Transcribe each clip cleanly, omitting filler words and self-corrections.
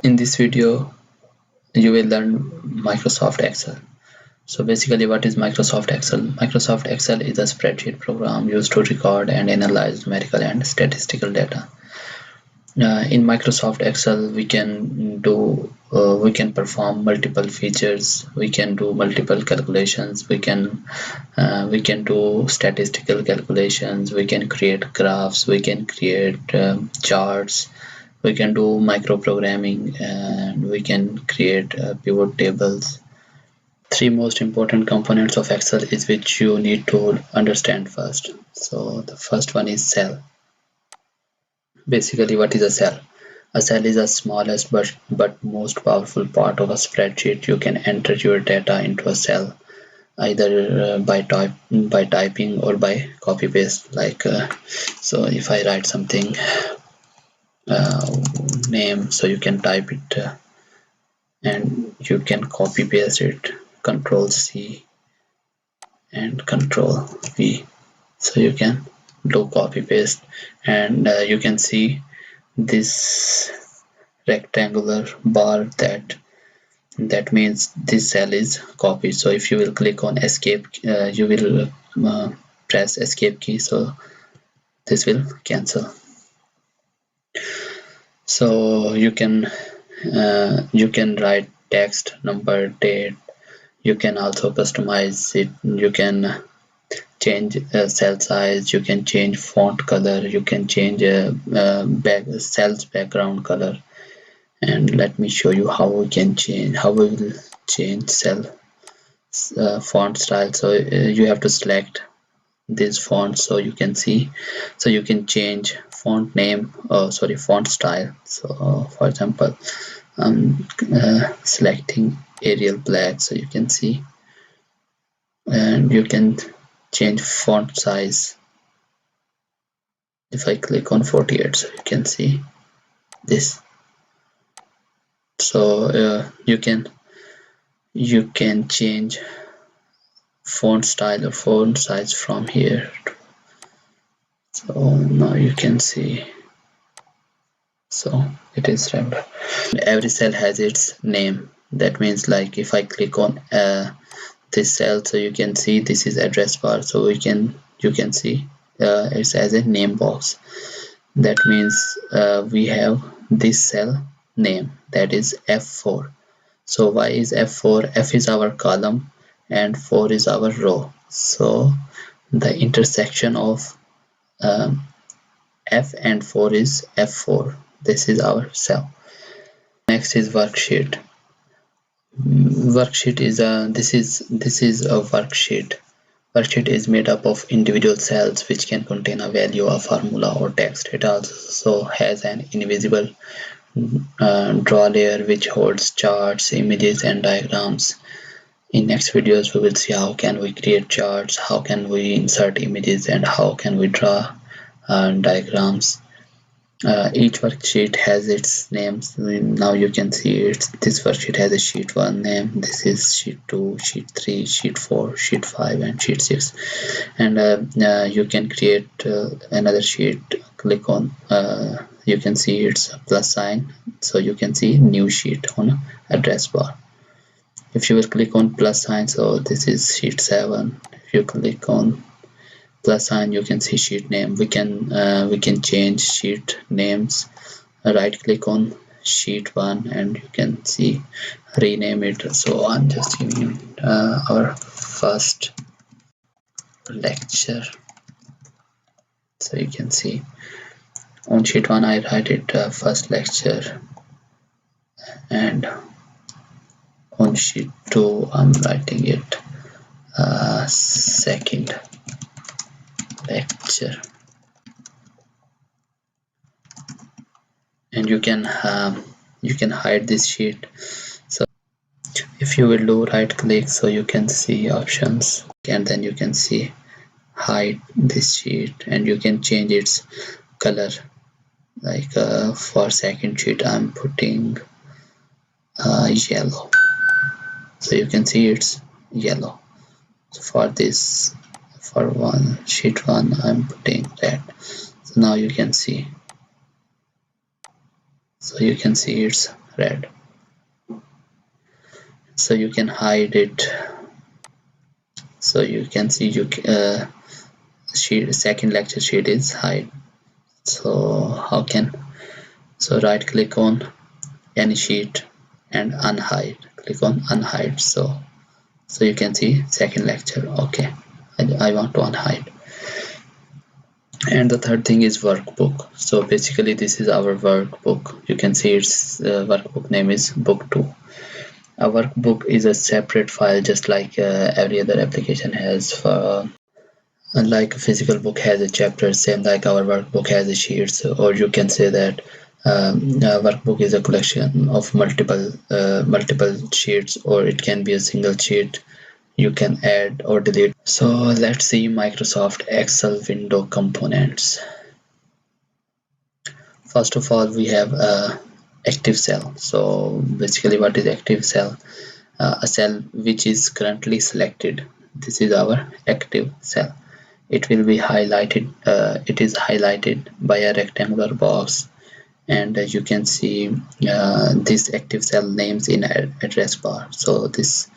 In this video, you will learn Microsoft Excel. So basically, what is Microsoft Excel? Microsoft Excel is a spreadsheet program used to record and analyze numerical and statistical data. In Microsoft Excel, we can perform multiple features. We can do multiple calculations. We can do statistical calculations. We can create graphs. We can create charts. We can do micro programming, and we can create pivot tables. Three most important components of Excel is which you need to understand first. So the first one is cell. Basically, what is a cell? A cell is the smallest but most powerful part of a spreadsheet. You can enter your data into a cell either by typing or by copy paste. So if I write something name, so you can type it and you can copy paste it, Control C and Control V. So you can do copy paste, and you can see this rectangular bar that means this cell is copied. So if you will click on escape, you will press escape key, so this will cancel. So you can write text, number, date. You can also customize it. You can change cell size. You can change font color. You can change cell's background color. And let me show you how we will change cell font style. So you have to select this font, so you can see, so you can change font name, font style. So for example, I'm selecting Arial black, so you can see, and you can change font size. If I click on 48, so you can see this. So you can change font style or font size from here. So now you can see, so it is regular. Every cell has its name. That means, like, if I click on this cell, so you can see this is address bar, so you can see it's as a name box. That means we have this cell name, that is F4. So why is F4? F is our column and 4 is our row. So the intersection of F and 4 is F4. This is our cell. Next is worksheet. Worksheet is a worksheet. Worksheet is made up of individual cells which can contain a value, a formula, or text. It also has an invisible draw layer which holds charts, images, and diagrams. In next videos, we will see how can we create charts, how can we insert images, and how can we draw diagrams. Each worksheet has its names. Now you can see this worksheet has a sheet 1 name, this is sheet 2, sheet 3, sheet 4, sheet 5, and sheet 6. And you can create another sheet. Click on, you can see it's a plus sign, so you can see new sheet on address bar. If you will click on plus sign, so this is sheet 7. If you click on plus sign, you can see sheet name. We can change sheet names. Right click on sheet 1 and you can see rename it. So I'm just giving it our first lecture. So you can see on sheet 1 I write it first lecture, and on sheet 2 I'm writing it second lecture. And you can hide this sheet. So if you will do right click, so you can see options, and then you can see hide this sheet, and you can change its color. Like for second sheet I'm putting yellow, so you can see it's yellow. So for sheet 1 I'm putting red. So now you can see. So you can see it's red. So you can hide it. So you can see sheet, second lecture sheet is hide. So how can, so right click on any sheet and unhide, click on unhide. So you can see second lecture. Okay, I want to unhide. And the third thing is workbook. So basically this is our workbook. You can see its workbook name is book 2. A workbook is a separate file, just like every other application has. For unlike a physical book has a chapter, same like our workbook has a sheets. Or you can say that a workbook is a collection of multiple sheets, or it can be a single sheet you can add or delete. So let's see Microsoft Excel window components. First of all, we have active cell. So basically, what is active cell? A cell which is currently selected. This is our active cell. It will be highlighted. It is highlighted by a rectangular box, and as you can see, this active cell names in address bar. So this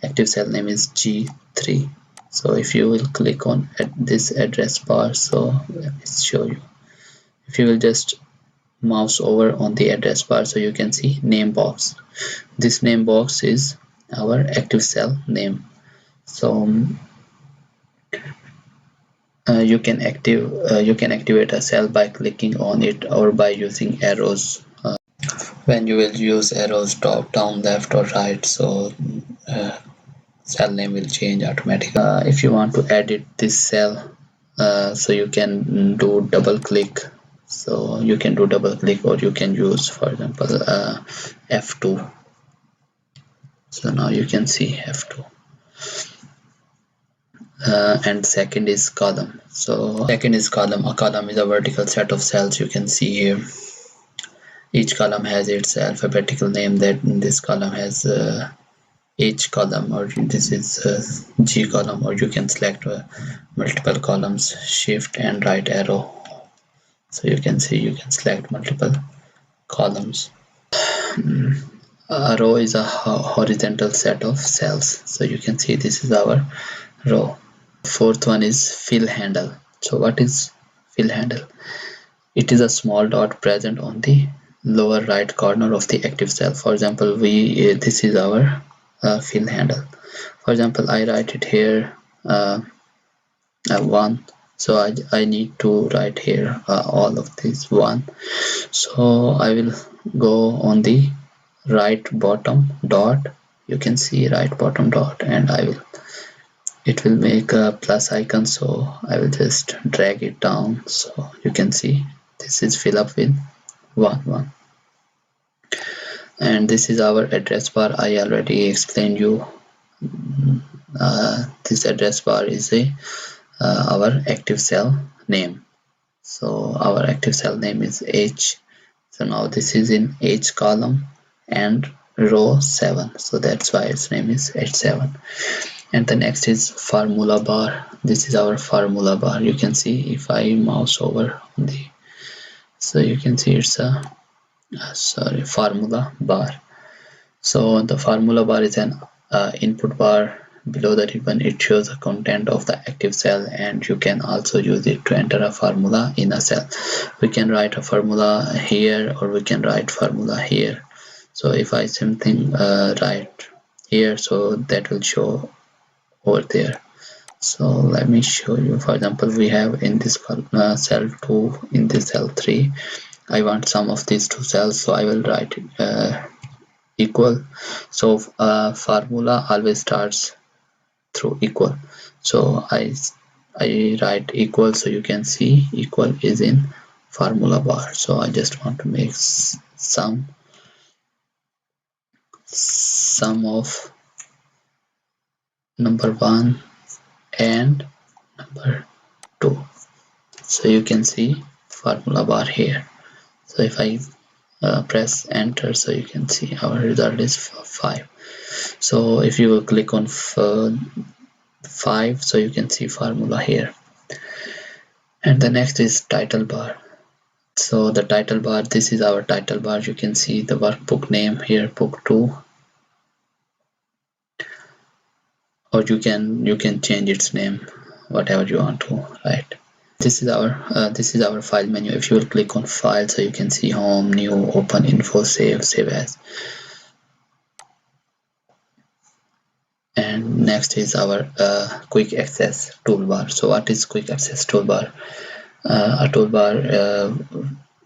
active cell name is G3. So if you will click on this address bar, so let me show you. If you will just mouse over on the address bar, so you can see name box. This name box is our active cell name. So you can activate a cell by clicking on it or by using arrows. When you will use arrows top, down, left or right, so cell name will change automatically. If you want to edit this cell, so you can do double click. So you can do double click, or you can use, for example, F2. So now you can see F2. And second is column. So second is column. A column is a vertical set of cells. You can see here each column has its alphabetical name. That this column has H column, or this is G column, or you can select multiple columns, shift and right arrow. So you can see you can select multiple columns. A row is a horizontal set of cells. So you can see this is our row. Fourth one is fill handle. So what is fill handle? It is a small dot present on the lower right corner of the active cell. For example, this is our fill handle. For example, I write it here 1. So I need to write here all of this 1. So I will go on the right bottom dot. You can see right bottom dot, and it will make a plus icon. So I will just drag it down. So you can see this is fill up with 1. And this is our address bar. I already explained you. This address bar is our active cell name. So our active cell name is H. So now this is in H column and row 7. So that's why its name is H7. And the next is formula bar. This is our formula bar. You can see if I mouse over on the, so you can see it's a formula bar. So the formula bar is an input bar. Below the ribbon, it shows the content of the active cell, and you can also use it to enter a formula in a cell. We can write a formula here, or we can write formula here. So if I something write here, so that will show over there. So let me show you. For example, we have in this cell 2, in this cell 3. I want sum of these two cells, so I will write equal. So formula always starts through equal. So I write equal, so you can see equal is in formula bar. So I just want to make sum of number 1 and number 2. So you can see formula bar here. So if I press enter, so you can see our result is 5. So if you will click on 5, so you can see formula here. And the next is title bar. So the title bar, this is our title bar. You can see the workbook name here, book 2, or you can change its name whatever you want to, right? This is our file menu. If you will click on file, so you can see home, new, open, info, save as. And next is our quick access toolbar. So what is quick access toolbar? A toolbar,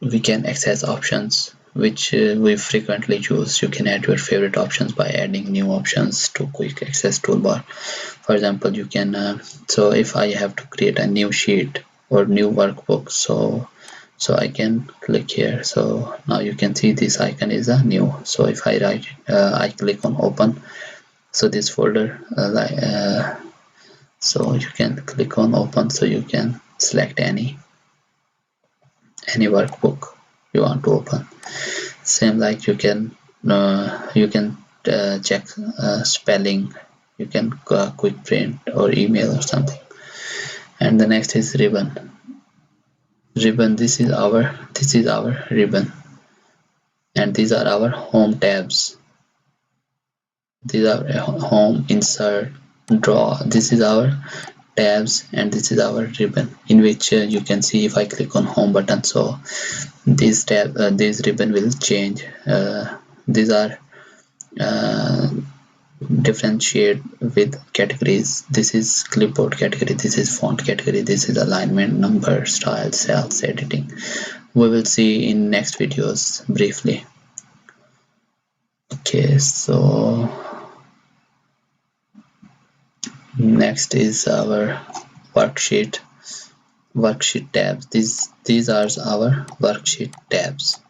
we can access options which we frequently use. You can add your favorite options by adding new options to quick access toolbar. For example, you can so if I have to create a new sheet or new workbook, so I can click here. So now you can see this icon is a new. So if I I click on open, so this folder so you can click on open, so you can select any workbook you want to open. Same like you can check spelling, you can quick print or email or something. And the next is ribbon. This is our ribbon, and these are our home tabs. These are home, insert, draw. This is our tabs, and this is our ribbon, in which you can see if I click on home button, so this ribbon will change. These are differentiate with categories. This is clipboard category, this is font category, this is alignment, number, style, cells, editing. We will see in next videos briefly. Okay, so next is our worksheet tabs. These are our worksheet tabs.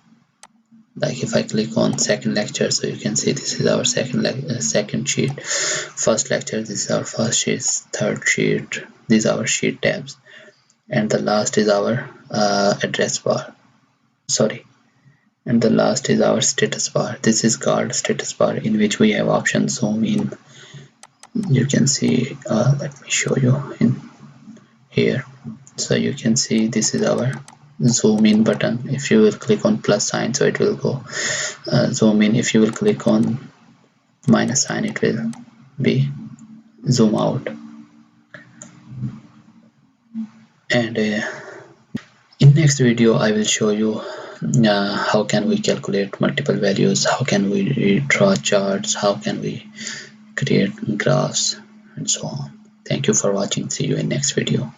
Like if I click on second lecture, so you can see this is our second sheet. First lecture, this is our first sheet. Third sheet, these are our sheet tabs. And the last is our address bar, sorry, and the last is our status bar. This is called status bar, in which we have options zoom in. You can see let me show you in here. So you can see this is our zoom in button. If you will click on plus sign, so it will go zoom in. If you will click on minus sign, it will be zoom out. And in next video I will show you how can we calculate multiple values, how can we draw charts, how can we create graphs, and so on. Thank you for watching. See you in next video.